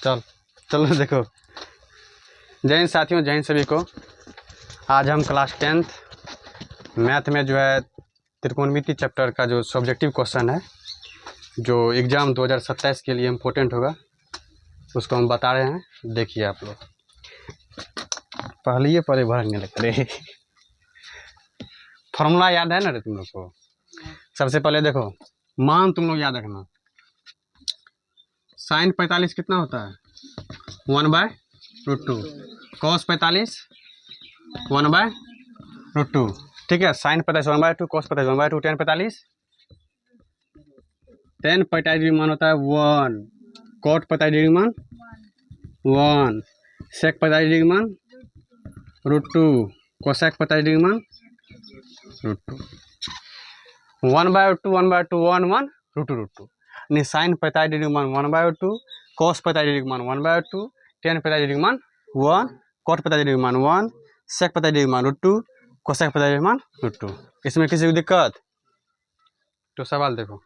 चलो देखो, जय हिंद साथियों, जय हिंद सभी को। आज हम क्लास 10th मैथ में जो है त्रिकोणमिति चैप्टर का जो सब्जेक्टिव क्वेश्चन है, जो एग्ज़ाम 2027 के लिए इम्पोर्टेंट होगा, उसको हम बता रहे हैं। देखिए आप लोग, पहले भरने लग रहे। फॉर्मूला याद है ना रे तुम लोग को? सबसे पहले देखो, मान तुम लोग याद रखना। साइन 45 कितना होता है? 1/√2। कॉस 45 1/√2। ठीक है, साइन 45 1/2, कॉस 45 1/2, टेन 45 डिग्री मान होता है 1, कॉट 45 डिग्री मान 1, सेक 45 डिग्री मान √2, कोसेक 45 डिग्री मान √2। 1/2 1/2 1 1 √2 यानी साइन 45 डिग्री मान 1/2, कॉस 45 डिग्री मान 1/2, टेन 45 डिग्री मान 1, कॉट 45 डिग्री मान 1, सेक 45 डिग्री मान √2, कोसेक 45 डिग्री मान √2। इसमें किसी को दिक्कत? तो सवाल देखो,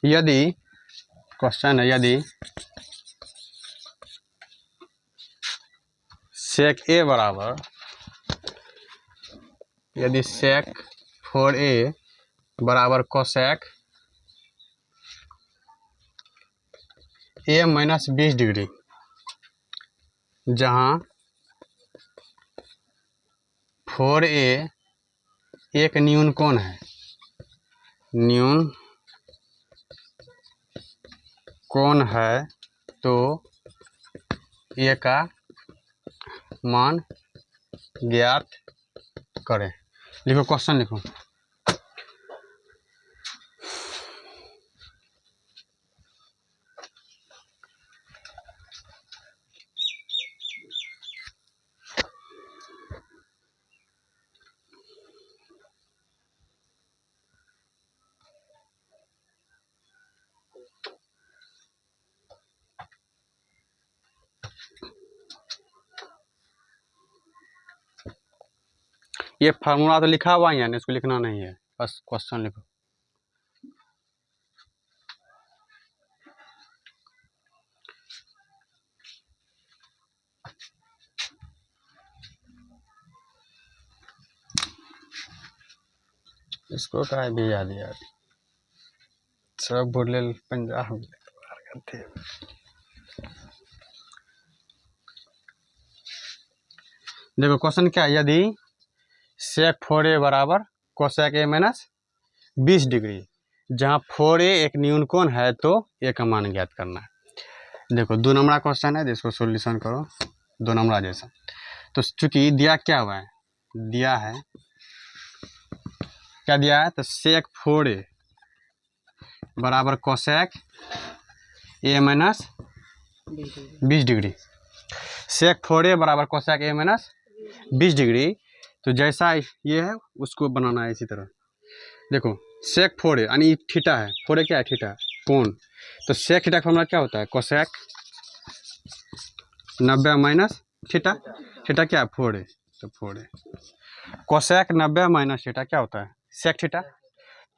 यदि क्वेश्चन है, यदि सेक ए बराबर, यदि सेक 4a बराबर कोसेक a माइनस 20 डिग्री, जहाँ 4a एक न्यून कोण है, न्यून कोण है, तो a का मान ज्ञात करें। लिखो, क्वेश्चन लिखो। ये फार्मूला तो लिखा हुआ है, इसको लिखना नहीं है, बस क्वेश्चन लिखो। इसको का भी याद यार, सब बोले पंजाब थे। देखो क्वेश्चन क्या है, यदि सेक 4a बराबर कोसेक a माइनस 20 डिग्री, जहाँ 4a एक न्यून कोण है, तो a का मान ज्ञात करना है। देखो 2 नंबर क्वेश्चन है, जिसको सॉल्यूशन करो 2 नंबर जैसा। तो चूंकि दिया क्या हुआ है, दिया है क्या दिया है, तो सेक 4a बराबर cosec a minus 20 degree, sec 4a बराबर कोसेक a माइनस 20 डिग्री। तो जैसा ये है उसको बनाना है इसी तरह। देखो सेक 4a यानी थीटा है, 4a क्या है, थीटा कोण। तो सेक थीटा का फॉर्मूला क्या होता है, कोसेक 90 माइनस थीटा, थीटा क्या है 4a, तो 4a कोसेक 90 माइनस थीटा क्या होता है, सेक थीटा।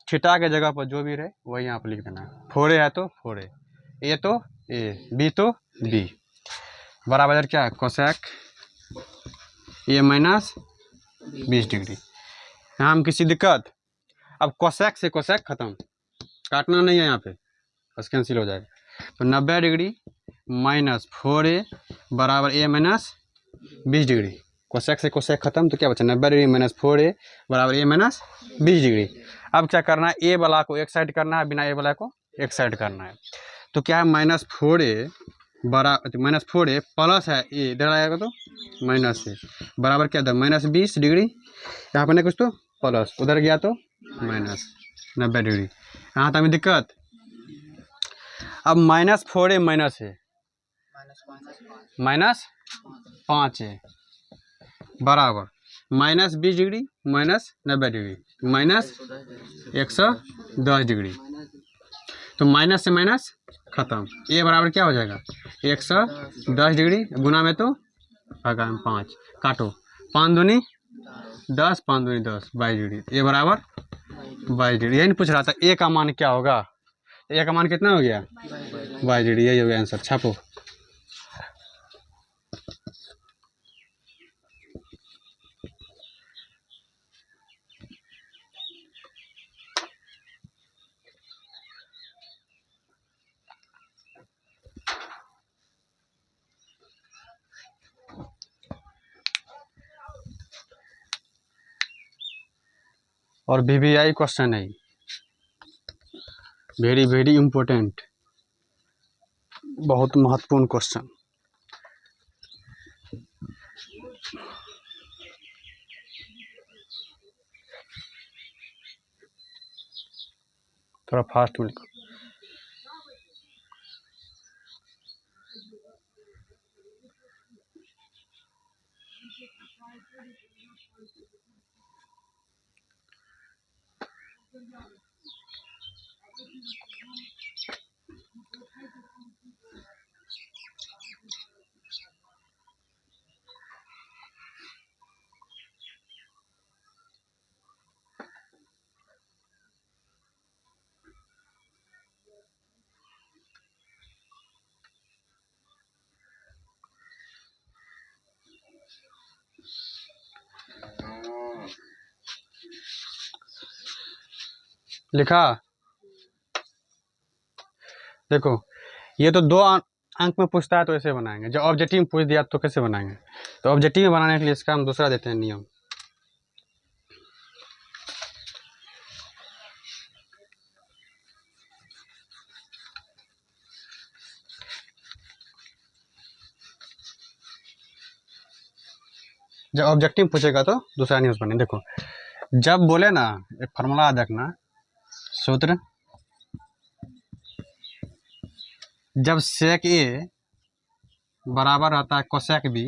थीटा के जगह पर जो भी रहे वही यहाँ पर लिख देना है। 4a है तो 4a, a तो a, b तो b, बराबर क्या है कोसेक a माइनस 20 डिग्री। यहाँ हम किसी दिक्कत? अब कोसेक से कोसेक खत्म, काटना नहीं है यहाँ पे, बस कैंसिल हो जाएगा। तो 90 डिग्री माइनस 4a बराबर a माइनस 20 डिग्री। कोसेक से कोसेक खत्म, तो क्या बचा, 90 डिग्री माइनस 4a बराबर a माइनस 20 डिग्री। अब क्या करना है, a वाला को एक साइड करना है, बिना a वाला को एक साइड करना है। तो क्या है, minus 4a minus 4a plus है a, इधर आएगा तो माइनस a बराबर क्या था, माइनस 20 डिग्री। यहाँ पर नहीं कुछ तो प्लस, उधर गया तो माइनस 90 डिग्री। यहाँ तक में दिक्कत? अब माइनस 4a माइनस है माइनस 5a बराबर minus 20 degree minus 90 degree minus 110 degree. तो माइनस से माइनस खत्म, a बराबर क्या हो जाएगा, 110 डिग्री गुना में तो भागा में 5, काटो 5 दूनी 10, 5 दूनी 10, 22 डिग्री। a बराबर 22 डिग्री। यही नहीं पूछ रहा था ए का मान क्या होगा, ए का मान कितना हो गया 22 डिग्री, यही हो गया आंसर। छापो। और VVI क्वेश्चन है, वेरी वेरी इंपॉर्टेंट, बहुत महत्वपूर्ण क्वेश्चन। थोड़ा फास्ट में लिखो। लिखा? देखो ये तो दो अंक में पूछता है तो ऐसे बनाएंगे, जब ऑब्जेक्टिव में पूछ दिया तो कैसे बनाएंगे। तो ऑब्जेक्टिव में बनाने के लिए इसका हम दूसरा देते हैं नियम। जब ऑब्जेक्टिव पूछेगा तो दूसरा नियम बने। देखो जब बोले ना, एक फार्मूला याद रखना, सूत्र, जब सेक ए बराबर रहता है कोसेक बी,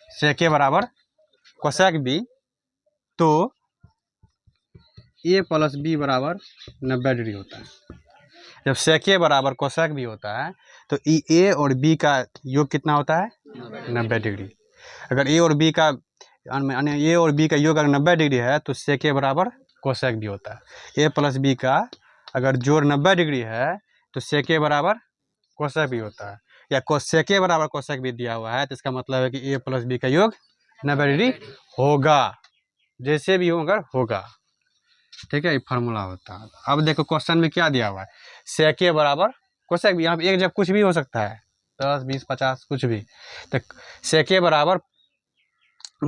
सेक ए बराबर कोसेक बी, तो ए प्लस बी बराबर 90 डिग्री होता है। जब सेक ए बराबर कोसेक बी होता है तो ए और बी का योग कितना होता है 90 डिग्री। अगर ए और बी का ए और बी का योग अगर 90 डिग्री है तो सेक ए बराबर कोसेक बी होता है। ए प्लस बी का अगर जोड़ 90 डिग्री है तो सेक ए बराबर कोसेक बी होता है, या सेक ए बराबर कोसेक बी दिया हुआ है तो इसका मतलब है कि ए प्लस बी का योग 90 डिग्री होगा, जैसे भी हो अगर होगा। ठीक है, ये फार्मूला होता है। अब देखो क्वेश्चन में क्या दिया हुआ है, सेक ए बराबर कोसेक बी। यहाँ पे एक जब कुछ भी हो सकता है, 10 20 50 कुछ भी, तो सेक ए बराबर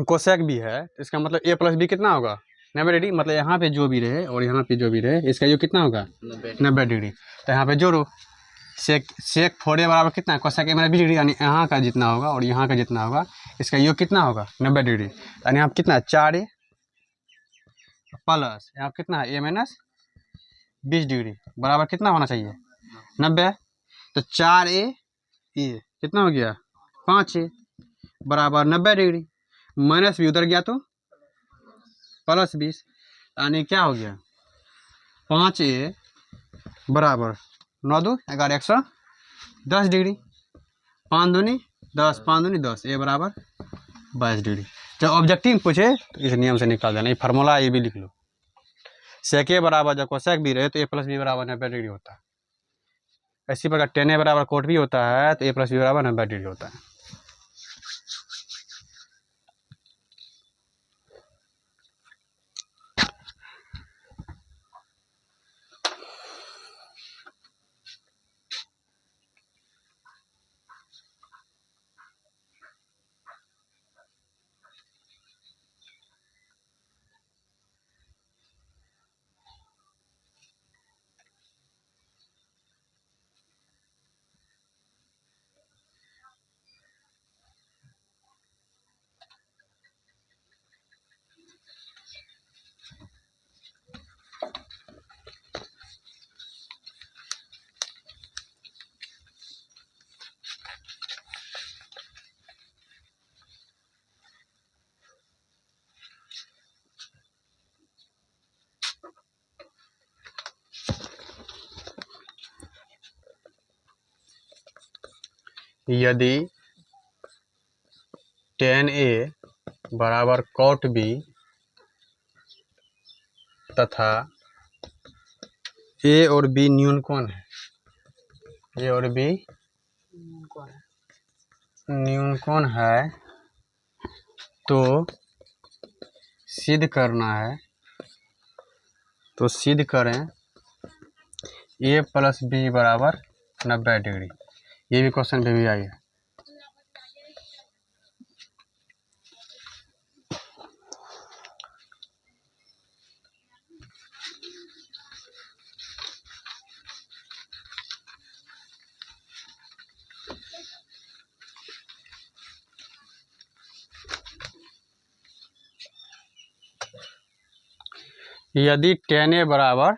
कोसेक बी है तो इसका मतलब ए प्लस बी कितना होगा 90 डिग्री। मतलब यहाँ पे जो भी रहे और यहाँ पे जो भी रहे इसका योग कितना होगा 90 डिग्री। तो यहाँ पे जोड़ो, सेक 4 ए बराबर कितना है कोसेक ए 20 डिग्री, यानी यहाँ का जितना होगा और यहाँ का जितना होगा इसका योग कितना होगा 90 डिग्री। यानी यहाँ कितना है 4 ए प्लस यहाँ कितना है ए माइनस 20 डिग्री बराबर कितना होना चाहिए 90। तो 4 ए कितना हो गया 5 ए बराबर 90 डिग्री, माइनस भी उधर गया तो प्लस 20, यानी क्या हो गया 5 ए बराबर 9 2 11 110 डिग्री, 5 दूनी 10 5 दूनी 10, ए बराबर 22 डिग्री। जब ऑब्जेक्टिव पूछे तो इस नियम से निकाल देना, ये फार्मूला ये भी लिख लो। सेक ए बराबर जब कोसेक भी रहे तो ए प्लस बी बराबर 90 डिग्री होता है। इसी प्रकार टेन ए बराबर कोट भी होता है तो ए प्लस बी बराबर 90 डिग्री होता है। यदि टेन ए बराबर कॉट बी तथा ए और बी न्यून कोण है, ए और बी न्यून कोण है, तो सिद्ध करना है, तो सिद्ध करें ए प्लस बी बराबर 90 डिग्री। ये भी क्वेश्चन पे भी आई है। यदि tan A बराबर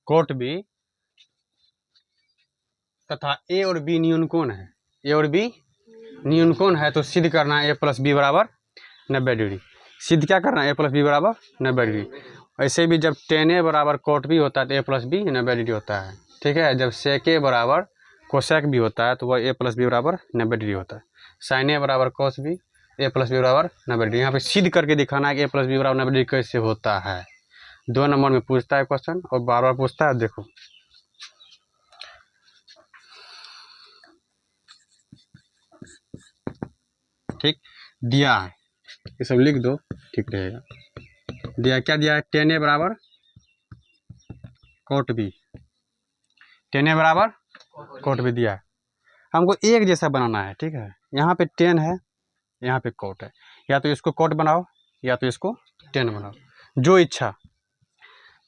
cot B तथा A और B न्यून कोण है, A और B न्यून कोण है, तो सिद्ध करना है A प्लस बी बराबर 90 डिग्री। सिद्ध क्या करना है, A प्लस बी बराबर 90 डिग्री। ऐसे भी जब tan A बराबर cot B होता है तो A प्लस बी 90 डिग्री होता है। ठीक है, जब sec A बराबर कोसेक B होता है तो वह A प्लस बी बराबर 90 डिग्री होता है। sin A बराबर cos B, A plus B बराबर 90 डिग्री। यहाँ पे सिद्ध करके दिखाना है कि A प्लस बी बराबर 90 डिग्री कैसे होता है। 2 नंबर में पूछता है क्वेश्चन और बार बार पूछता है। देखो ठीक दिया है, ये सब लिख दो, ठीक रहेगा। दिया क्या दिया है, tan A बराबर cot B, tan A बराबर cot B दिया है। हमको एक जैसा बनाना है। ठीक है, यहाँ पे tan है, यहाँ पे cot है, या तो इसको cot बनाओ या तो इसको tan बनाओ, जो इच्छा।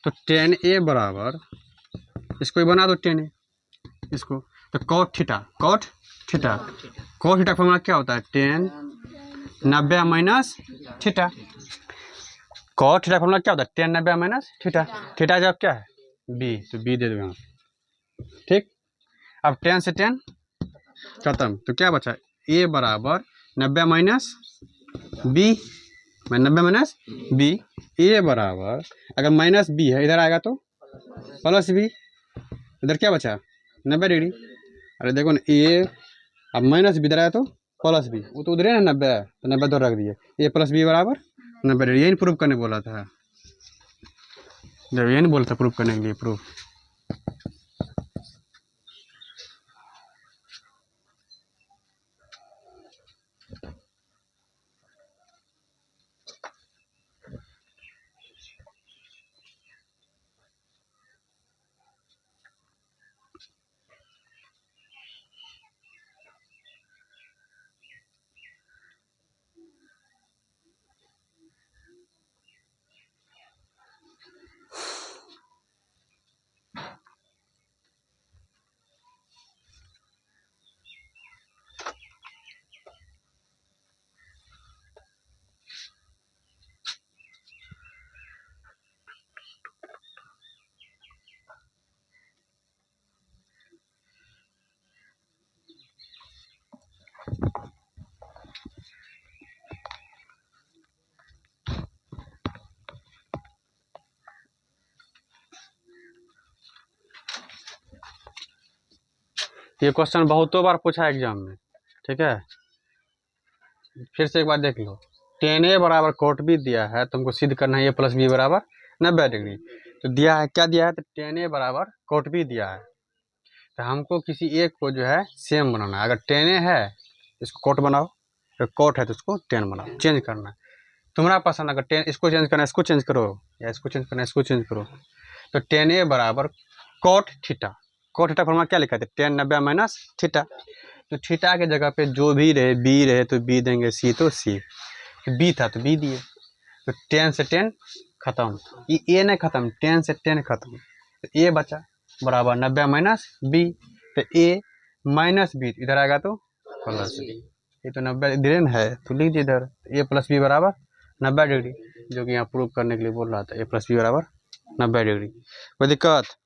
तो tan A बराबर, इसको ही बना दो tan A, इसको तो cot थीटा, cot थीटा का फॉर्मूला क्या होता है, tan 90 minus theta. cot theta का फॉर्मूला क्या होता है, tan 90 माइनस थीटा। थीटा जब क्या है b, तो b दे दो यहाँ। ठीक, अब tan से tan खत्म, तो क्या बचा, a बराबर 90 minus b, 90 minus b। a बराबर, अगर माइनस b है इधर आएगा तो प्लस b, इधर क्या बचा 90 डिग्री। अरे देखो ना, a अब माइनस बी इधर आया तो प्लस बी, वो तो उधर है ना 90 है, तो 90 तो रख दिए। a प्लस बी बराबर 90 डिग्री। यही प्रूफ करने बोला था, जब यही नहीं बोला था प्रूफ करने के लिए, प्रूफ। ये क्वेश्चन बहुतों बार पूछा है एग्जाम में। ठीक है, फिर से एक बार देख लो। tan A बराबर cot B दिया है, तुमको सिद्ध करना है a प्लस बी बराबर 90 डिग्री। तो दिया है, क्या दिया है, तो tan A बराबर cot B दिया है। तो हमको किसी एक को जो है सेम बनाना है। अगर tan A है इसको cot बनाओ, तो cot है तो उसको tan बनाओ, चेंज करना है तुम्हारा पसंद। अगर tan इसको चेंज करना है इसको चेंज करो, या इसको चेंज करना है इसको चेंज करो। तो tan A बराबर cot theta, cot theta formula क्या लिखा है, tan 90 माइनस थीटा। तो थीटा के जगह पे जो भी रहे, बी रहे तो बी देंगे, सी तो सी, बी था तो बी दिए। तो tan से tan खत्म, ये ए नहीं खत्म, tan से tan खत्म, तो ए बचा बराबर 90 माइनस बी। तो ए माइनस बी इधर आएगा तो प्लस बी, ये तो 90 इधर है तो लिख दिए इधर, ए प्लस बी बराबर 90 डिग्री, जो कि यहाँ प्रूव करने के लिए बोल रहा था, ए प्लस बी बराबर 90 डिग्री। कोई दिक्कत,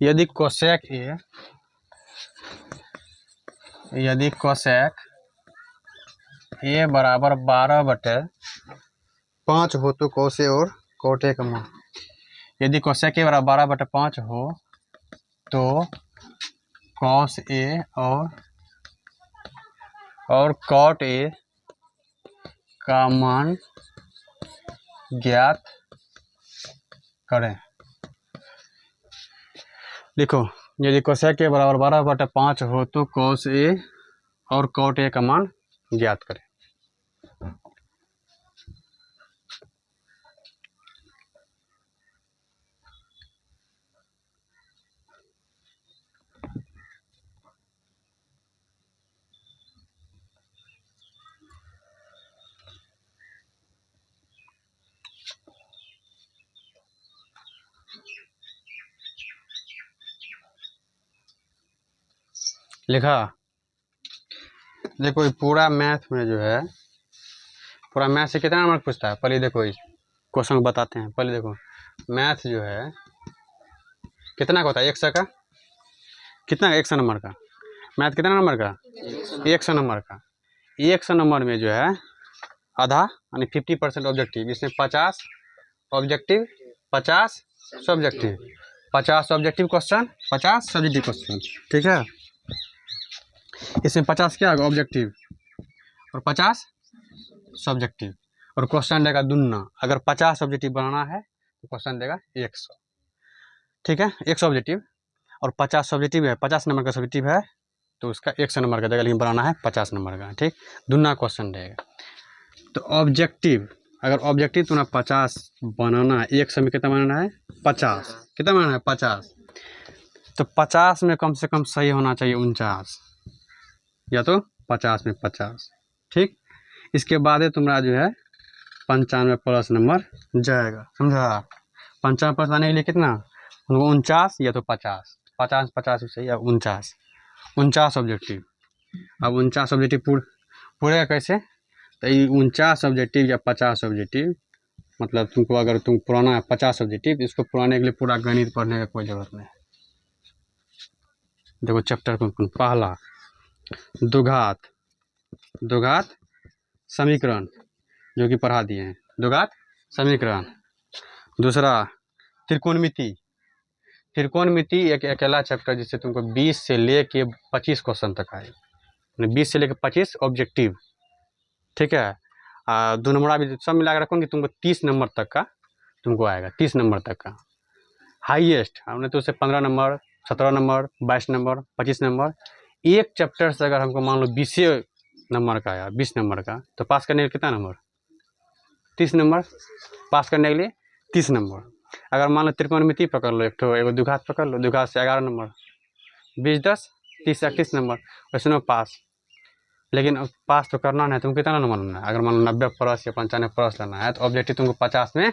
यदि कोसेक ए, यदि कोसेक ए बराबर 12/5 हो तो कौसे और कोटे का मान। यदि कोसेक ए बराबर 12/5 हो तो कॉस ए और कॉट ए का मान ज्ञात करें। लिखो, यदि कोसेक ए बराबर 12/5 हो तो कॉस ए और कॉट ए का मान ज्ञात करें। लिखा। देखो पूरा मैथ में जो है, पूरा मैथ से कितना नंबर पूछता है पहले देखो, इस क्वेश्चन बताते हैं। पहले देखो मैथ जो है कितना का होता है, 100 का, कितना 100 नंबर का मैथ, कितना नंबर का 100 नंबर का। 100 नंबर में जो है आधा यानी 50% ऑब्जेक्टिव, इसमें 50 objective 50 subjective, 50 objective question 50 subjective question, ठीक है। इसमें 50 क्या होगा ऑब्जेक्टिव और 50 सब्जेक्टिव, और क्वेश्चन देगा दुन्ना। अगर 50 ऑब्जेक्टिव बनाना है तो क्वेश्चन देगा 100, ठीक है। 100 ऑब्जेक्टिव और 50 सब्जेक्टिव है, 50 नंबर का सब्जेक्टिव है तो उसका 100 नंबर का देगा, लेकिन बनाना है 50 नंबर का, ठीक। दुन्ना क्वेश्चन देगा। तो ऑब्जेक्टिव, अगर ऑब्जेक्टिव तुम्हारा 50 बनाना है, 100 में कितना बनाना है 50, कितना बनाना है 50, तो 50 में कम से कम सही होना चाहिए 49, या तो 50 में 50, ठीक। इसके बाद तुम्हारा जो है 95 प्लस नंबर जाएगा, समझा। 95 प्लस आने के लिए कितना 49 या तो 50, 50 50 सही, या 49 ऑब्जेक्टिव। अब 49 ऑब्जेक्टिव पूरे कैसे, तो 49 ऑब्जेक्टिव या 50 ऑब्जेक्टिव, मतलब तुमको अगर तुम पुराना है 50 ऑब्जेक्टिव, इसको पुराने के लिए पूरा गणित पढ़ने का कोई जरूरत नहीं। देखो चैप्टर पहला द्विघात समीकरण जो कि पढ़ा दिए हैं, द्विघात समीकरण। दूसरा त्रिकोणमिति एक अकेला चैप्टर जिससे तुमको 20 से लेके 25 क्वेश्चन तक आए, 20 से लेके 25 ऑब्जेक्टिव, ठीक है। 2 नंबर भी सब मिला कर रखूँगी, तुमको 30 नंबर तक का तुमको आएगा, 30 नंबर तक का हाईएस्ट। हमने तो उसे 15 नंबर 17 नंबर 22 नंबर 25 नंबर, एक चैप्टर से अगर हमको मान लो 20 नंबर का आया, 20 नंबर का, तो पास करने के लिए कितना नंबर 30 नंबर, पास करने के लिए 30 नंबर। अगर मान लो त्रिकोणमिति पकड़ लो, एगो द्विघात पकड़ लो, द्विघात से 11 नंबर, 20 10 30 31 नंबर, वैसे पास। लेकिन अब पास तो करना है, तुमको कितना नंबर लेना है, अगर मान लो 90 प्लस या 95 प्लस लेना है तो ऑब्जेक्टिव तुमको 50 में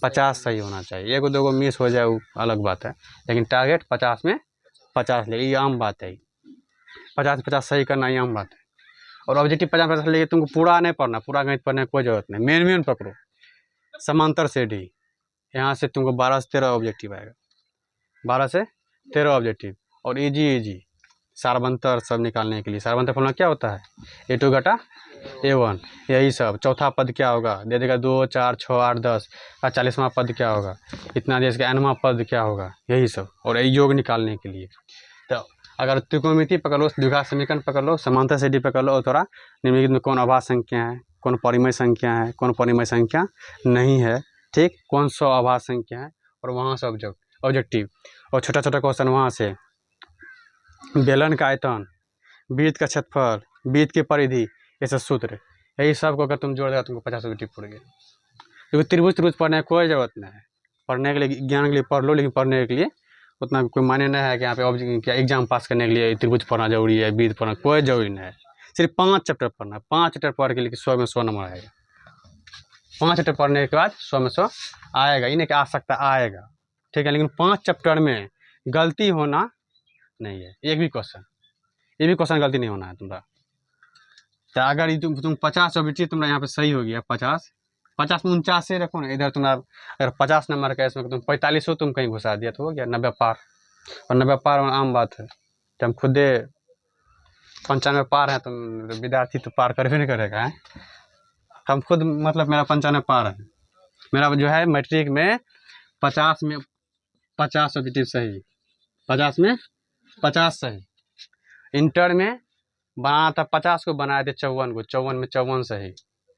50 सही होना चाहिए। एगो दोगो मिस हो जाए वो अलग बात है, लेकिन टारगेट 50 में 50 ले, ये आम बात है। 50 50 सही करना ये आम बात है। और ऑब्जेक्टिव 50 लेके तुमको पूरा नहीं पढ़ना, पूरा गणित पढ़ने की कोई जरूरत नहीं, मेन पकड़ो। समांतर से डी, यहाँ से तुमको 12 से 13 ऑब्जेक्टिव आएगा, 12 से 13 ऑब्जेक्टिव। और इजी सारबंतर सब निकालने के लिए, सारबंतर फॉर्मूला क्या होता है, A2 घटा A1, यही सब। चौथा पद क्या होगा, दे देगा 2 4 6 8 10 का 40वां पद क्या होगा, इतना दे इसका nवां पद क्या होगा, यही सब। और योग निकालने के लिए तो अगर त्रिकोणमिति पकड़ लो, द्विघात समीकरण पकड़ लो, समांतर से डी पकड़ लो, और थोड़ा निम्नलिखित में कौन अभाज्य संख्या है, कौन परिमेय संख्या है, कौन परिमेय संख्या नहीं है, ठीक, कौन सा अभाज्य संख्या है, और वहाँ से ऑब्जेक्टिव। और छोटा छोटा क्वेश्चन वहाँ से, बेलन का आयतन, वृत्त का क्षेत्रफल, वृत्त की परिधि, ये सब सूत्र, यही सब को अगर तुम जोड़ देगा तुमको 50 ऑब्जेक्टिव पड़ गया। क्योंकि त्रिभुज पढ़ने की कोई जरूरत नहीं है, पढ़ने के लिए ज्ञान के लिए पढ़ लो, लेकिन पढ़ने के लिए उतना कोई मायने नहीं है कि यहाँ पे क्या एग्जाम पास करने के लिए त्रिभुज पढ़ना जरूरी है, वृत्त पढ़ना कोई जरूरी नहीं है। सिर्फ 5 चैप्टर पढ़ना है, 5 चैप्टर पढ़ के लिए 100 में 100 नंबर आएगा। 5 चैप्टर पढ़ने के बाद 100 में 100 आएगा, इन्हें क्या आ सकता आएगा, ठीक है। लेकिन 5 चैप्टर में गलती होना नहीं है, एक भी क्वेश्चन गलती नहीं होना है तुम्हारा। तो अगर तुम 50 ऑब्जेक्टिव तुम्हारा यहाँ पे सही हो गया, 50 में 49 से रखो ना, इधर तुम्हारा अगर 50 नंबर का इसमें तुम 45 हो, तुम कहीं घुसा दिया तो हो गया 90 पार। और 90 पार आम बात है, तो हम खुदे 95 पार है, तुम विद्यार्थी तो पार कर भी नहीं करेगा है? हम खुद मतलब मेरा 95 पार है। मेरा जो है मैट्रिक में 50 में 50 ऑब्जेक्टिव सही, 50 में 50 सही। इंटर में बनाना था 50 को, बनाए थे 54 को, 54 में 54 सही,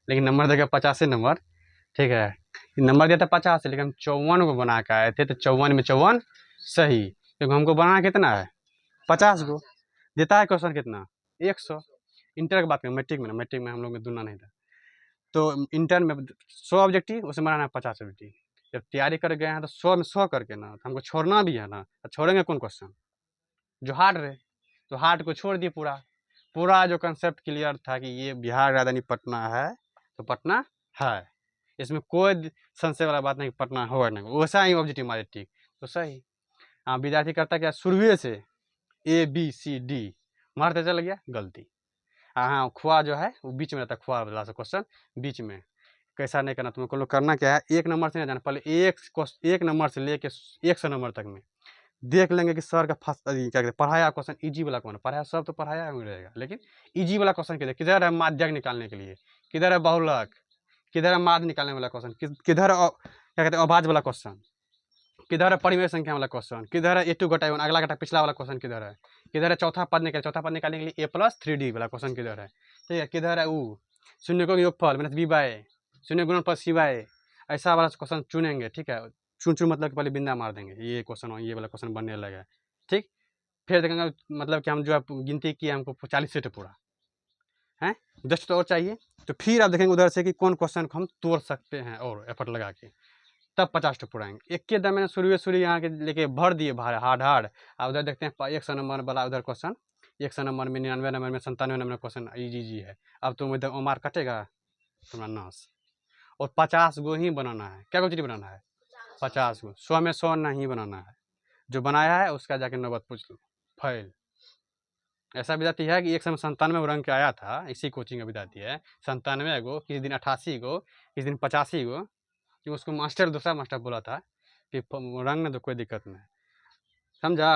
लेकिन नंबर देगा 85 नंबर। ठीक है, नंबर दिया था 50 से, लेकिन हम 54 को बना के आए थे, तो 54 में 54 सही, क्योंकि हमको बनाना कितना है 50 को। देता है क्वेश्चन कितना 100। इंटर की बात करें, मैट्रिक में ना, मैट्रिक में हम लोग में दूना नहीं था। तो इंटर में 100 ऑब्जेक्टिव, उसमें बनाना है 50 ऑब्जेक्टिव। जब तैयारी कर गए हैं तो 100 में 100 करके ना, तो हमको छोड़ना भी है ना, तो छोड़ेंगे कौन क्वेश्चन जो हार्ड रहे, तो हार्ड को छोड़ दिए। पूरा पूरा जो कंसेप्ट क्लियर था कि ये बिहार राजधानी पटना है, तो पटना है, इसमें कोई संशय वाला बात नहीं, पटना होगा नहीं, वैसा ही ऑब्जेक्टिव मारे ठीक तो सही। हाँ, विद्यार्थी करता क्या, शुरू से ABCD मारते चल गया, गलती। हाँ, खुआ जो है वो बीच में रहता है, खुआ वाला सा क्वेश्चन बीच में। कैसा नहीं करना तुमको, लोग करना क्या है, एक नंबर से नहीं जाना, पहले एक नंबर से लेके 100 नंबर तक में देख लेंगे कि सर का क्या कहते हैं पढ़ाया क्वेश्चन इजी वाला कौन है। पढ़ाया सब तो पढ़ाया ही रहेगा, लेकिन इजी वाला क्वेश्चन किधर है, माध्यक निकालने के लिए किधर है, बहुलक किधर है, माध्य निकालने वाला क्वेश्चन किधर है, क्या कहते हैं अभाज्य वाला क्वेश्चन किधर है, परिमेय संख्या वाला क्वेश्चन किधर है, A2 घटा 1 अगला घटा पिछला वाला क्वेश्चन किधर है, किधर है चौथा पद निकालने के लिए A+3D वाला क्वेश्चन किधर है। ठीक है, किधर है शून्य को योगफल माइनस B/, शून्य गुणनफल C/, ऐसा वाला क्वेश्चन चुनेंगे। ठीक है, चुन मतलब कि पहले बिंदा मार देंगे, ये क्वेश्चन ये वाला क्वेश्चन बनने लगा। ठीक, फिर देखेंगे मतलब कि हम जो है गिनती किए, हमको 40 सेट पूरा है, 10 तो और चाहिए, तो फिर आप देखेंगे उधर से कि कौन क्वेश्चन को हम तोड़ सकते हैं और एफर्ट लगा के, तब 50 टुक पुराएंगे। एक के दम मैंने शुरू यहाँ के लेके भर दिए हार्ड हार्ड। और उधर देखते हैं 100 नंबर वाला उधर क्वेश्चन, 100 नंबर में 99 नंबर में 97 नंबर क्वेश्चन इजी है। अब तुम इधर मार्क कटेगा तुम्हारा नाश। और 50 गो ही बनाना है, क्या क्वेश्चन बनाना है 50 गो, 100 में 100 नहीं बनाना है। जो बनाया है उसका जाके नौबत पूछ लो, फेल। ऐसा विद्यार्थी है कि 197 रंग के आया था, इसी कोचिंग का विद्यार्थी है, 97 गो, किसी दिन 88 गो, किसी दिन 85 गो, कि उसको मास्टर दूसरा मास्टर बोला था कि रंग में तो कोई दिक्कत नहीं, समझा।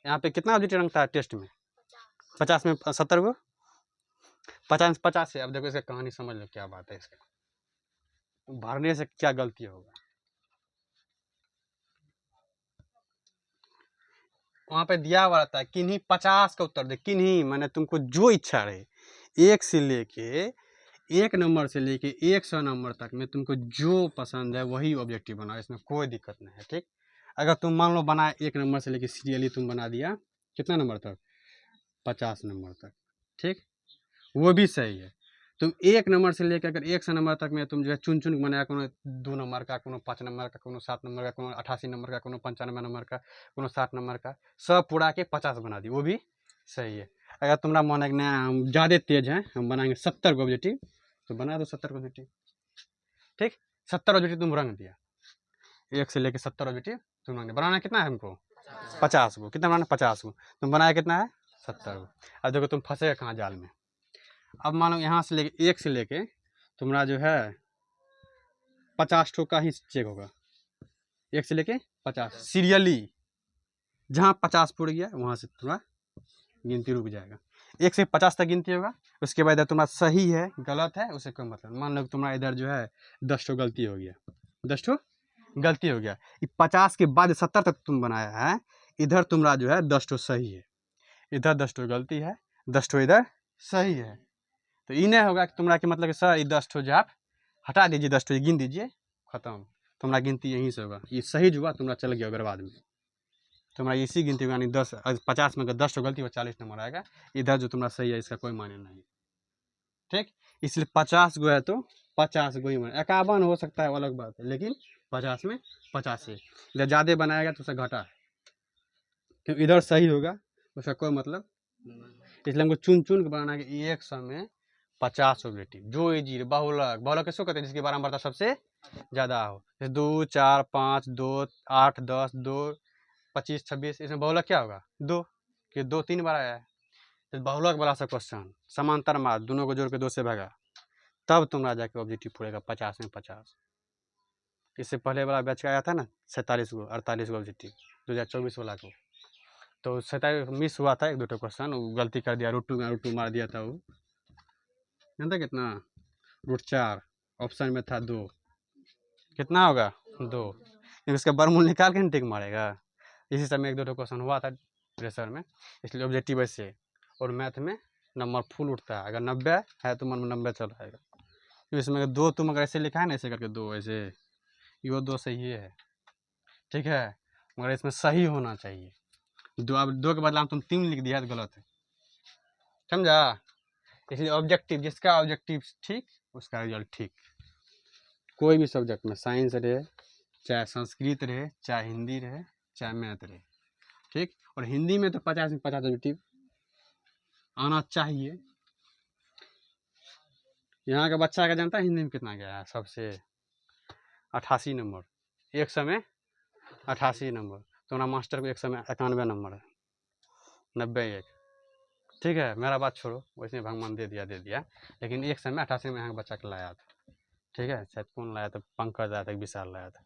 यहाँ पे कितना ऑब्जेक्टिव रंग था टेस्ट में 50 में 70 गो, 50 से। अब देखो इसका कहानी समझ लो क्या बात है, इसका भरने से क्या गलती होगा। वहाँ पे दिया हुआ रहता है किन्हीं 50 का उत्तर दे, किन्हीं मैंने तुमको जो इच्छा रहे, एक से लेके 1 नंबर से लेके 100 नंबर तक में तुमको जो पसंद है वही ऑब्जेक्टिव बनाओ, इसमें कोई दिक्कत नहीं है। ठीक, अगर तुम मान लो बनाए 1 नंबर से लेके सीरियली तुम बना दिया कितना नंबर तक 50 नंबर तक, ठीक, वो भी सही है। तुम 1 नंबर से लेकर अगर 100 नंबर तक में तुम जो है चुन चुन बनाया, कोनो 2 नंबर का, कोनो 5 नंबर का, कोनो 7 नंबर का, कोनो 88 नंबर का, कोनो 95 नंबर का, कोनो 60 नंबर का, सब पूरा के 50 बना दी, वो भी सही है। अगर तुम्हारा मन है कि नहीं हम ज़्यादा तेज हैं, हम बनाएंगे 70 को ऑब्जेक्टिव, तो बना दो 70 को ऑब्जेक्टिव। ठीक, 70 ऑब्जेक्टिव तुम रंग दिया, 1 से लेकर 70 ऑब्जेक्टिव तुम रंग, बनाना कितना है हमको 50 को, कितना बनाना 50 को, तुम बनाया कितना है 70 को। अब देखो तुम फंसे कहाँ जाल में। अब मानो यहाँ से लेके 1 से लेके तुम्हारा जो है 50 ठो का ही चेक होगा, 1 से लेके 50 सीरियली, जहाँ 50 पुर गया वहाँ से तुम्हारा गिनती रुक जाएगा, 1 से 50 तक गिनती होगा। उसके बाद तुम्हारा सही है गलत है उससे कोई मतलब। मान लो तुम्हारा इधर जो है 10 ठो गलती हो गया, 10 ठो गलती हो गया, 50 के बाद 70 तक तुम बनाया है, इधर तुम्हारा जो है 10 ठो सही है, इधर 10 ठो गलती है, 10 ठो इधर सही है। तो ये नहीं होगा कि तुम्हारा कि मतलब कि सर ये 10 ठो जो आप हटा दीजिए, 10 ठो गिन दीजिए, खत्म, तुम्हारा गिनती यहीं से होगा। ये सही जो हुआ तुम्हारा चल गया बर्बाद में, तुम्हारा इसी गिनती होगा, यानी 50 में अगर 10 ठो गलती हो 40 नंबर आएगा, इधर जो तुम्हारा सही है इसका कोई मायने नहीं। ठीक, इसलिए 50 गो है तो 50 गो ही बना, 51 हो सकता है वो अलग बात है, लेकिन 50 में 50 से इधर ज़्यादा बनाएगा तो उसका घाटा है, क्योंकि इधर सही होगा उसका कोई मतलब। इसलिए हमको चुन चुन के बनाना है 100 में 50 ऑब्जेक्टिव, जो इजी बहुलक, बहुलक किसको कहते हैं जिसकी बारंबारता सबसे ज़्यादा हो, जैसे 2 4 5 2 8 10 2 25 26, इसमें बहुलक क्या होगा 2, कि 2 3 बार आया है, तो बहुलक वाला सा क्वेश्चन समांतर मार्ग दोनों को जोड़ के 2 से भागा, तब तुम्हारा जाके ऑब्जेक्टिव पूरेगा 50 में 50। इससे पहले वाला बैच का आया था ना 47 गो 48 गो ऑब्जेक्टिव 2024 वाला को, तो 27 मिस हुआ था, एक दो तो क्वेश्चन गलती कर दिया, √2 मार दिया था वो। जानता कितना? √4 ऑप्शन में था 2, कितना होगा 2, क्योंकि उसका वर्गमूल निकाल के टिक मारेगा। इसी समय एक दो क्वेश्चन हुआ था प्रेशर में, इसलिए ऑब्जेक्टिव ऐसे। और मैथ में नंबर फुल उठता है, अगर 90 है तो मन में 90 चल आएगा। इसमें 2 तुम अगर ऐसे लिखा है ना, ऐसे करके 2 ऐसे, ये 2 सही है, ठीक है, मगर इसमें सही होना चाहिए। 2, अब 2 के बदला तुम 3 लिख दिया तो गलत है, समझा? इसलिए ऑब्जेक्टिव, जिसका ऑब्जेक्टिव ठीक उसका रिजल्ट ठीक। कोई भी सब्जेक्ट में, साइंस रहे, चाहे संस्कृत रहे, चाहे हिंदी रहे, चाहे मैथ रहे, ठीक। और हिंदी में तो 50 में 50 ऑब्जेक्टिव आना चाहिए। यहाँ का बच्चा का जानता है हिंदी में कितना गया है? सबसे 88 नंबर, 100 में 88 नंबर। तो ना मास्टर को 100 में 91 नंबर है, 91, ठीक है। मेरा बात छोड़ो, वैसे भगवान दे दिया, लेकिन 100 में 88 में यहाँ बच्चा को लाया था, ठीक है। शायद कौन लाया था, पंकज लाया था, विशाल लाया था।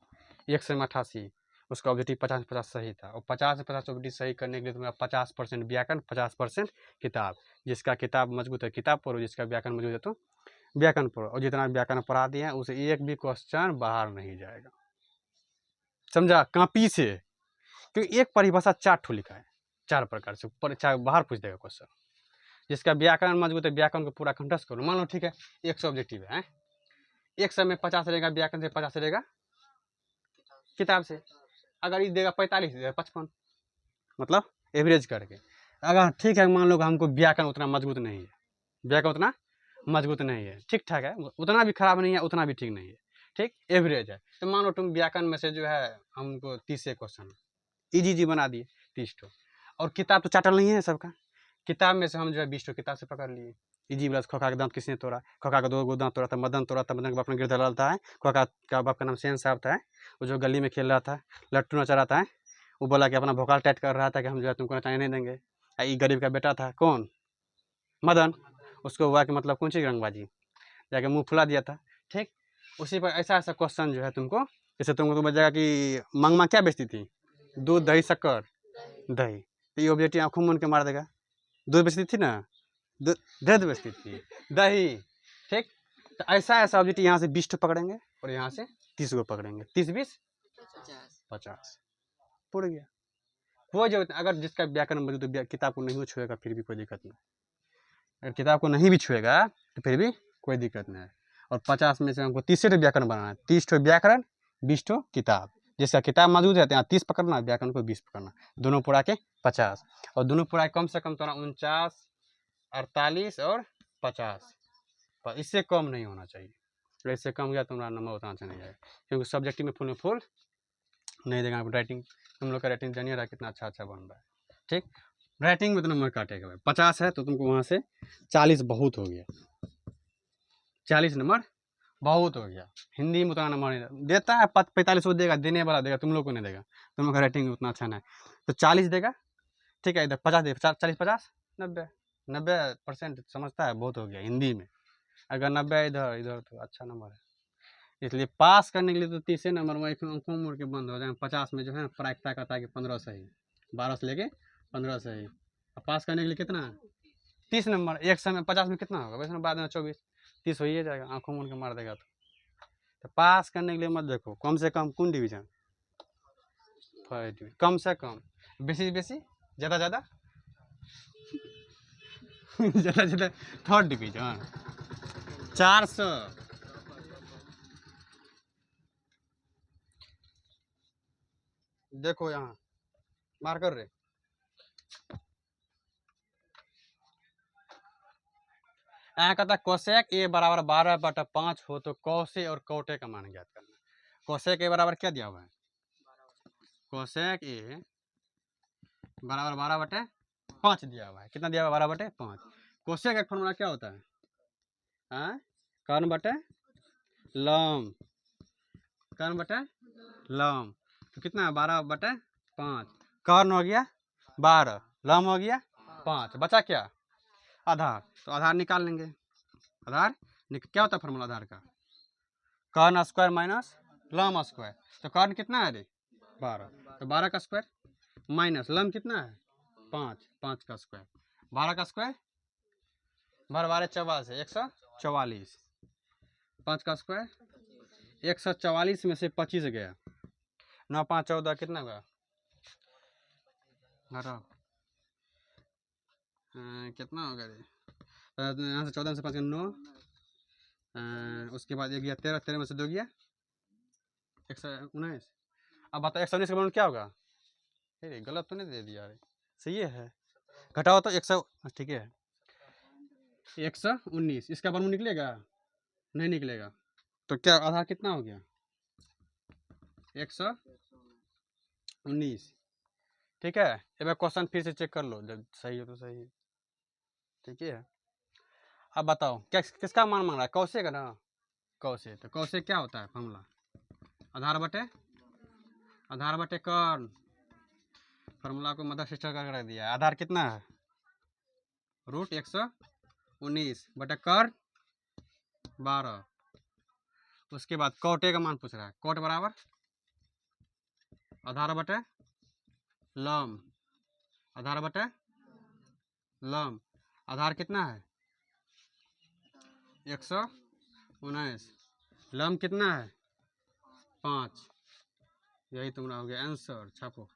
100 में 88, उसका ऑब्जेक्टिव 50 सही था। और 50 से 50 ऑब्जेक्टिव सही करने के लिए तुम्हारा 50% व्याकरण, 50% किताब। जिसका किताब मजबूत है किताब पढ़ो, जिसका व्याकरण मजबूत है तो व्याकरण पढ़ो। और जितना व्याकरण पढ़ा दिए हैं उसे एक भी क्वेश्चन बाहर नहीं जाएगा, समझा? कॉपी से, क्योंकि एक परिभाषा 4 ठो लिखा है, 4 प्रकार से परीक्षा बाहर पूछ देगा क्वेश्चन। जिसका व्याकरण मजबूत है व्याकरण को पूरा कंठस्थ करो। मान लो ठीक है 100 ऑब्जेक्टिव है, 100 में 50 रहेगा व्याकरण से, 50 रहेगा किताब से। अगर ये देगा 45, देगा 55, मतलब एवरेज करके। अगर ठीक है मान लो हमको व्याकरण उतना मजबूत नहीं है, व्याकरण उतना मजबूत नहीं है, ठीक ठाक है, उतना भी खराब नहीं है, उतना भी ठीक नहीं है, ठीक एवरेज है। तो मान लो तुम व्याकरण में से जो है हमको 30 क्वेश्चन इजी बना दिए, 30 ठो। और किताब तो चाटल नहीं है सबका, किताब में से हम जो है 20 ठो किताब से पकड़ लिए। इजी प्लस खोखा का दांत किसने तोड़ा? खोखा का 2 दांत तोड़ा था, मदन तोड़ा था, मदन का बाप ने गिरधर था है। खोखा का बाप का नाम सेन साहब था, वो जो गली में खेल रहा था, लट्टू नचा रहा था, वो बोला कि अपना भोकाल टाइट कर रहा था कि हम जो है तुमको नचाने नहीं देंगे। ये गरीब का बेटा था कौन? मदन। उसको हुआ कि मतलब कौन सी रंगबाजी, जाके मुंह फुला दिया था, ठीक। उसी पर ऐसा ऐसा क्वेश्चन जो है तुमको, जैसे तुमको तो बचेगा कि मंगमा क्या बेचती थी? दूध दही शक्कर दही, तो ये ऑब्जेक्टिव आंखों मूंद के मार देगा। दूध बेचती थी ना, दूध बेचती थी, दही, ठीक। तो ऐसा ऐसा ऑब्जेक्टिव यहाँ से 20 ठो पकड़ेंगे और यहाँ से 30 को पकड़ेंगे, 30 20 50 पुड़ गया। वो जो अगर जिसका व्याकरण मजबूत तो किताब को नहीं छुएगा फिर भी कोई दिक्कत नहीं, अगर किताब को नहीं भी छुएगा तो फिर भी कोई दिक्कत नहीं है। और 50 में से हमको 30 ठो व्याकरण बनाना है, 30 ठो व्याकरण 20 ठो किताब। जिसका किताब मौजूद है तो यहाँ 30 पकड़ना, व्याकरण को 20 पकड़ना, दोनों पूरा के 50। और दोनों पूरा कम से कम तो 49, 48 और 50, पर इससे कम नहीं होना चाहिए। अगर इससे कम गया तो तुम्हारा नंबर उतना अच्छा नहीं जाएगा, क्योंकि सब्जेक्टिव में फुल नहीं देगा। राइटिंग तुम लोग का राइटिंग जानिए रहा कितना अच्छा अच्छा बन रहा है, ठीक। राइटिंग में तो नंबर काटेगा भाई, 50 है तो तुमको वहाँ से 40 बहुत हो गया, 40 नंबर बहुत हो गया। हिंदी में उतना नंबर नहीं देता है, 45 वो देगा, देने वाला देगा, तुम लोग को नहीं देगा, तुम लोग का राइटिंग उतना अच्छा नहीं, तो 40 देगा, ठीक है। इधर 50 दे, 40 50 90, 90% समझता है बहुत हो गया हिंदी में। अगर 90 इधर इधर तो अच्छा नंबर है। इसलिए पास करने के लिए तो 30 नंबर में अंकों मोड़ के बंद हो जाए। 50 में जो है प्रायिकता कहता है कि 15 सही, 12 से लेके 15 सही। अब पास करने के लिए कितना 30 नंबर, 100 में 50 में कितना होगा वैसे बाद में 24 30 हो ही जाएगा, आंखों मोड़ के मार देगा। तो पास करने के लिए मत देखो, कम से कम कौन डिवीजन, फर्स्ट डिवीजन, कम से कम, बेसी बेसी, ज़्यादा ज़्यादा ज़्यादा ज़्यादा थर्ड डिवीजन, 400। देखो यहाँ मार्कर रे, यहाँ कहता है कोसेक ए बराबर 12/5 हो तो कौसे और कौटे का मान ज्ञात करना। कोसेक ए बराबर क्या दिया हुआ है? कोसेक ए बराबर 12/5 दिया हुआ है। कितना दिया हुआ है? 12/5। कोसेक का फॉर्मूला क्या होता है? हाँ, कर्ण बटे लम, कर्ण बटे लम। तो कितना है? 12/5। कर्ण हो गया 12, लम हो गया 5, बचा क्या? आधार। तो आधार निकाल लेंगे। आधार क्या होता है फॉर्मूला आधार का? कर्ण स्क्वायर माइनस लम स्क्वायर। तो कर्ण कितना है रे? 12, तो 12 का स्क्वायर माइनस लम कितना है? 5, 5 का स्क्वायर, 12 का स्क्वायर, 12 44, 144, 5 का स्क्वायर, 144 में से 25 गया, 9 5 14 कितना हुआ, कितना होगा रे, यहाँ से 14 से 5 9, उसके बाद 1 गया 13, 13 में से 2 गया 119। अब बताओ 119 का वर्गमूल क्या होगा, अरे गलत तो नहीं दे दिया रे, सही है, घटाओ तो 100, ठीक है 119, इसका वर्गमूल निकलेगा, नहीं निकलेगा, तो क्या आधार कितना हो गया 119, ठीक है। एक बार क्वेश्चन फिर से चेक कर लो, जब सही हो तो सही है, ठीक है। अब बताओ क्या किसका मान मांग रहा है, कौशे का ना, कौशे, तो कौशे क्या होता है फॉर्मूला, आधार बटे कर्ण, फार्मूला को मदर सिस्टर करके रख दिया, आधार कितना है √119 बटे कर्ण 12, उसके बाद कोटे का मान पूछ रहा है, कोट बराबर आधार बटे लम, आधार बटे लम, आधार कितना है 119, लम कितना है 5, यही तुम्हारा हो गया आंसर, छापो।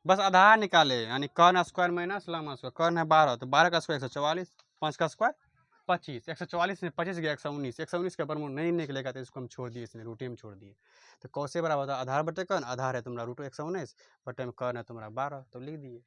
बस आधार निकाले, यानी कर्ण स्क्वायर माइनस लम स्क्वायर, कर्ण है 12 तो 12 का स्क्वायर 144, 5 का स्क्वायर 25, 144 में 25 गया 119, 119 का वर्गमूल नहीं निकलेगा तो इसको हम छोड़ दिए, इसने रूट में छोड़ दिए, तो कौसे बराबर होता है आधार बटे कर्ण, आधार है तुम्हारा √119 बटे में कर्ण है तुम्हारा 12, तो लिख दिए।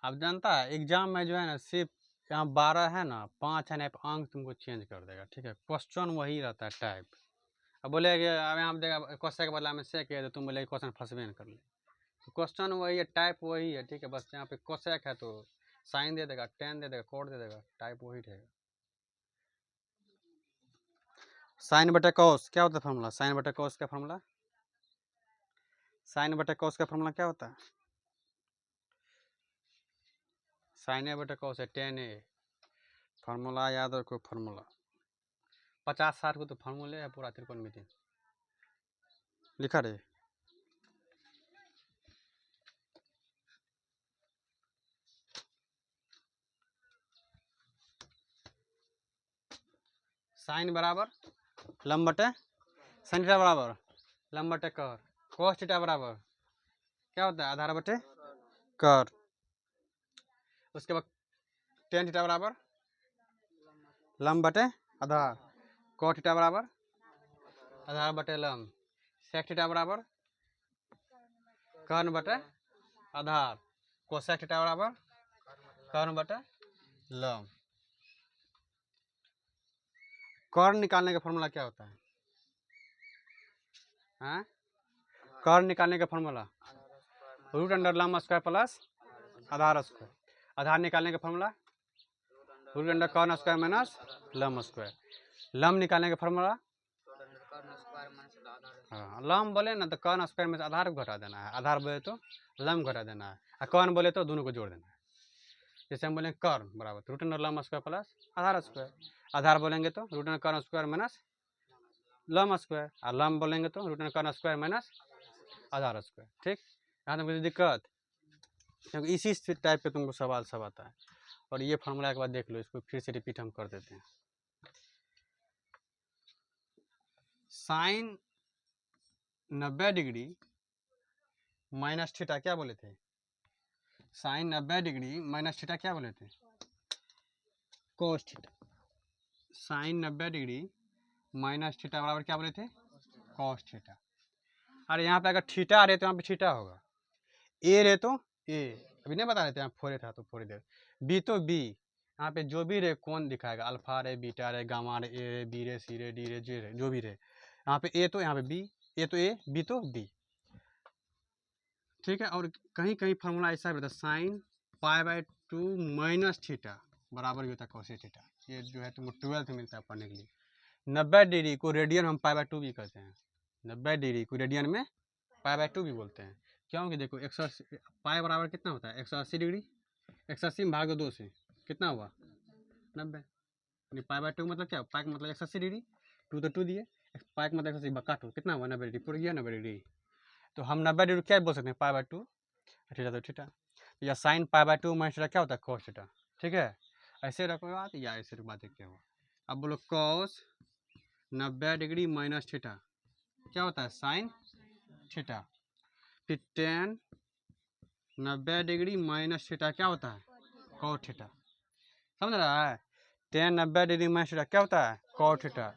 अब जानता है एग्जाम में जो है ना सिर्फ यहाँ 12 है ना, 5 है ना, अंक तुमको चेंज कर देगा, ठीक है, क्वेश्चन वही रहता है टाइप, अब बोलेगा अब यहाँ देगा क्वेश्चन के बदला में से किया तो तुम बोले क्वेश्चन फंसबे न कर ले, तो क्वेश्चन वही है, टाइप वही है, ठीक है, बस यहाँ पे कोसेक है तो साइन दे देगा, टेन दे देगा, कोड दे देगा, टाइप वही रहेगा। साइन बटे कॉस क्या होता है फॉर्मूला, साइन बटे कॉस का फॉर्मूला, साइन बटे कॉस का फॉर्मूला क्या होता है, साइन ए बटे कॉस है 10a, फार्मूला याद रखो, फार्मूला 50-60 को तो फार्मूले है पूरा त्रिकोणमिति लिखा रहे। साइन बराबर लंब बटे साइन थीटा बराबर लंब बटे कर, कॉस थीटा बराबर क्या होता है आधार बटे कर, उसके बाद टेन थीटा बराबर लंब बटे आधार, कॉस थीटा बराबर आधार बटे लंब, सेक थीटा बराबर कर्ण बटे आधार, कोसेक थीटा बराबर कर्ण बटे लंब। कर्ण निकालने का फॉर्मूला क्या होता है, हाँ कर्ण निकालने का फॉर्मूला √अंडर लंब स्क्वायर प्लस आधार स्क्वायर, आधार निकालने का फॉर्मूला √अंडर कर्ण स्क्वायर माइनस लंब स्क्वायर, लंब निकालने का फॉर्मूला हाँ, लम बोले ना तो कॉन स्क्वायर में से आधार को घटा देना है, आधार बोले तो लम घटा देना है, और कॉन बोले तो दोनों को जोड़ देना है। जैसे हम बोलेंगे कॉर्न बराबर रूट अंडर लम स्क्वायर प्लस आधार स्क्वायर, आधार बोलेंगे तो रूट अंडर कॉर्न स्क्वायर माइनस लम स्क्वायर, और लम बोलेंगे तो रूट अंडर कॉर्न स्क्वायर माइनस आधार स्क्वायर। ठीक, यहाँ तक मुझे दिक्कत, क्योंकि इसी टाइप के तुमको सवाल सब आता है। और ये फार्मूला के बाद देख लो, इसको फिर से रिपीट हम कर देते हैं। साइन 90 डिग्री माइनस थीटा क्या बोले थे, साइन 90 डिग्री माइनस थीटा क्या बोले थे, cos theta. Sine 90 degree minus theta बराबर क्या बोले थे, कॉस थीटा। अरे यहाँ पे अगर थीटा आ रहे तो यहाँ पे थीटा होगा, ए रहे तो ए, अभी नहीं बता रहे थे, यहाँ फोरे था तो फोरे दे, बी तो बी, यहाँ पे जो भी रहे कौन दिखाएगा, अल्फा रे, बीटा रे, गामा रे, ए रे, बी रे, सी रे, डी रे, जे रे, जो भी रहे, यहाँ पे ए तो यहाँ पे बी, ए तो ए, बी तो बी। ठीक है, और कहीं कहीं फार्मूला ऐसा भी होता है, साइन π/2 माइनस थीटा बराबर भी होता है कॉस थीटा। ये जो है तुमको 12th में मिलता है पढ़ने के लिए। 90 डिग्री को रेडियन हम π/2 भी कहते हैं, 90 डिग्री को रेडियन में π/2 भी बोलते हैं। क्योंकि देखो 180 पाई बराबर कितना होता है, 180 डिग्री, 180 में भाग दो 2 से कितना हुआ 90, यानी π/2 मतलब क्या, पाई का मतलब 180 डिग्री, 2 तो 2 दिए, पाई का मतलब 180 काटो कितना हुआ 90 डिग्री, पूरा गया 90 डिग्री। तो हम 90 डिग्री क्या बोल सकते हैं, π/2 थीटा तो थीटा, या साइन π/2 माइनस थीटा क्या होता है, कॉस थीटा। ठीक है, ऐसे रखो बात या ऐसे बात क्या हुआ। अब बोलो कॉस 90 डिग्री माइनस थीटा क्या होता है, साइन थीटा। फिर टेन 90 डिग्री माइनस थीटा क्या होता है, कॉट थीटा। समझ रहा है, टेन 90 डिग्री माइनस थीटा क्या होता है, cot theta.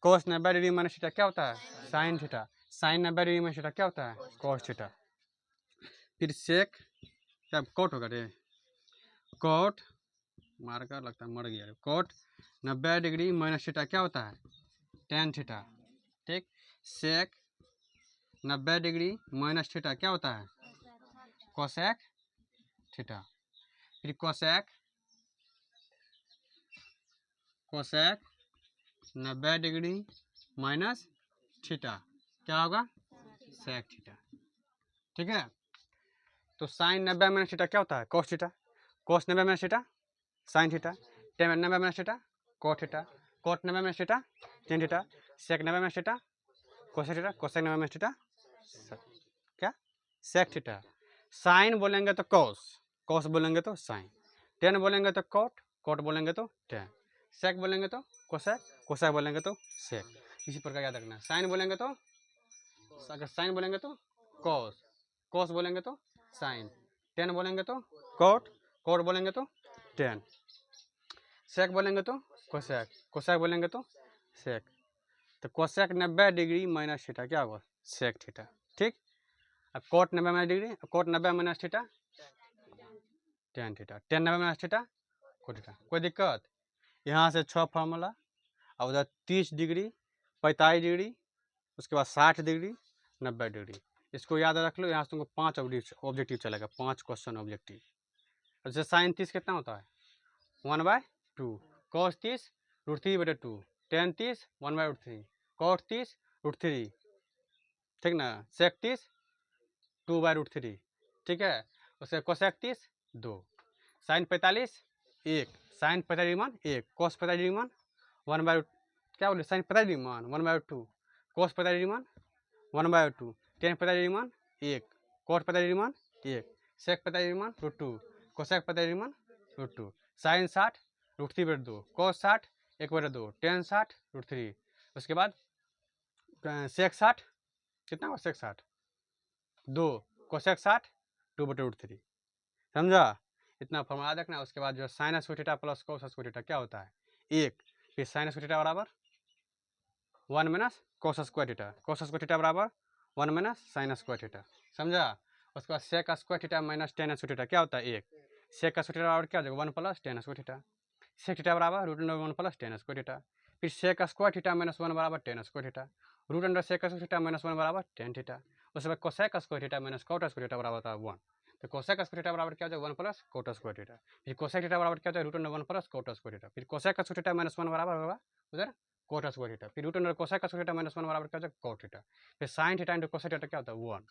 Cos 90 degree minus theta क्या होता है, sine theta. Sine 90 degree minus theta क्या होता है, कॉस थीटा। फिर सेक क्या कॉट होगा रे, कॉट मार्कर लगता है मर गया रे, कॉट 90 डिग्री माइनस थीटा क्या होता है, टेन थीटा। ठीक, सेक 90 डिग्री माइनस थीटा क्या होता है, कोसेक थीटा। फिर कोसेक 90 डिग्री माइनस थीटा क्या होगा, सेक थीटा। ठीक है, तो साइन 90 माइनस थीटा क्या होता है, cos theta. Cos 90 minus theta sin theta, tan 90 minus theta cot theta, cot 90 minus theta tan theta, sec 90 minus theta cosec theta, cosec 90 minus theta क्या, sec theta. Sign बोलेंगे तो कोस, कोस बोलेंगे तो sign, ten बोलेंगे तो कोट, कोट बोलेंगे तो ten, सेक बोलेंगे तो कोसेक, कोसेक बोलेंगे तो सेक। इसी प्रकार याद रखना है, साइन बोलेंगे तो, अगर साइन बोलेंगे तो कोस, कोस बोलेंगे तो साइन, टेन बोलेंगे तो कोट, कोट बोलेंगे तो टेन, सेक बोलेंगे तो कोसेक, कोसेक बोलेंगे तो सेक। तो कोसेक 90 डिग्री माइनस थीटा क्या होगा, सेक थीटा। ठीक, अब cot 90 minus degree, cot 90 minus theta tan theta, tan 90 minus theta cot theta. कोई दिक्कत, यहाँ से 6 फार्मूला, और उधर 30 डिग्री, 45 डिग्री, उसके बाद 60 डिग्री, 90 डिग्री। इसको याद रख लो, यहाँ से तुमको 5 ऑब्जेक्टिव चलेगा, 5 क्वेश्चन ऑब्जेक्टिव। जैसे साइन 30 कितना होता है, 1/2, कॉस 30 √3/2, टेन 30 1/3, कॉट 30 √3, ठीक ना, सेक 30 2/3। ठीक है, उसके कोसेक 30 2, साइन 45 1, साइन 45 डिग्री मान 1, कॉस 45 डिग्री मान 1/, क्या बोले, साइन 45 डिग्री मान 1/2, कॉस 45 डिग्री मान 1/2, टेन 45 डिग्री मान 1, कोट 45 डिग्री मान 1, सेक 45 डिग्री मान √2, कोसेक 45 डिग्री मान √2, साइन 60 √3/2, कॉस 60 1/2, टेन 60 √3, उसके बाद सेक 60 कितना हुआ, सेक 60 2, कोसेक 60 2/√3। समझा, इतना फॉर्मूला देखना। उसके बाद जो sinus square theta plus cos square theta क्या होता है, 1, फिर साइनस स्क्वायर थीटा बराबर 1 minus cos square theta, cos square theta बराबर 1 माइनस साइन स्क्वायर थीटा। समझा, उसके बाद sec square theta minus tan square theta क्या होता है, 1, सेक स्क्वायर थीटा बराबर क्या हो जाएगा, 1 plus tan square theta, sec theta बराबर √1 प्लस टेन स्क्वायर थीटा, फिर सेक स्क्वायर थीटा माइनस 1 बराबर tan square theta, √sec square theta minus 1 बराबर टेन थीटा। उसके बाद cosec square theta minus cot square theta बराबर होता है 1, तो कोसेक स्क्वायर थीटा बराबर क्या हो जाएगा, 1 प्लस कोट स्क्वायर थीटा, फिर कोसेक थीटा बराबर क्या हो जाएगा, √1 प्लस कोट स्क्वायर थीटा, फिर कोसेक स्क्वायर थीटा माइनस 1 बराबर होगा उधर कोट स्क्वायर थीटा, फिर root under cosec square theta minus 1 बराबर क्या हो जाएगा कॉट थीटा, फिर sine theta into cosec theta क्या होता है 1,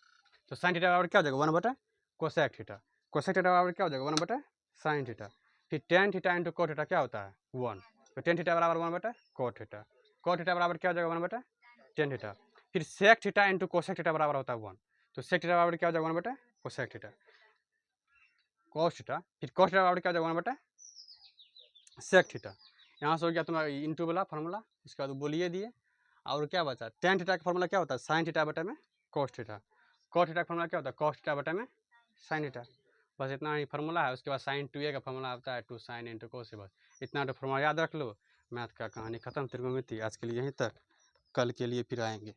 तो साइन थीटा बराबर क्या हो जाएगा 1 बटा कोसेक थीटा, कोसेक थीटा बराबर क्या हो जाएगा 1 बटा साइन थीटा, फिर tan theta into cot theta क्या होता है 1, तो टेन थीटा बराबर 1 बटा कोट थीटा, कोट थीटा बराबर क्या हो जाएगा 1 बटा टेन थीटा, फिर sec theta into cosec theta बराबर होता है 1, तो सेक थीटा बराबर क्या हो जाएगा 1 बटा कोसेक थीटा, कॉस थीटा, फिर कॉस थीटा बराबर क्या हो जाएगा 1 बटा सेक थीटा, यहाँ से हो गया तुम्हारा इंटू वाला फार्मूला, इसके बाद बोलिए दिए, और क्या बचा टेन थीटा का फार्मूला क्या होता है साइन थीटा बटा में कॉस थीटा, कॉस थीटा का फार्मूला क्या होता है कॉस थीटा बटा में साइन थीटा, बस इतना ही फार्मूला है। उसके बाद साइन 2a का फार्मूला आता है 2 साइन इंटू कोस, बस इतना तो फार्मूला याद रख लो, मैथ का कहानी खत्म, त्रिकोणमिति आज के लिए यहीं तक, कल के लिए फिर आएंगे।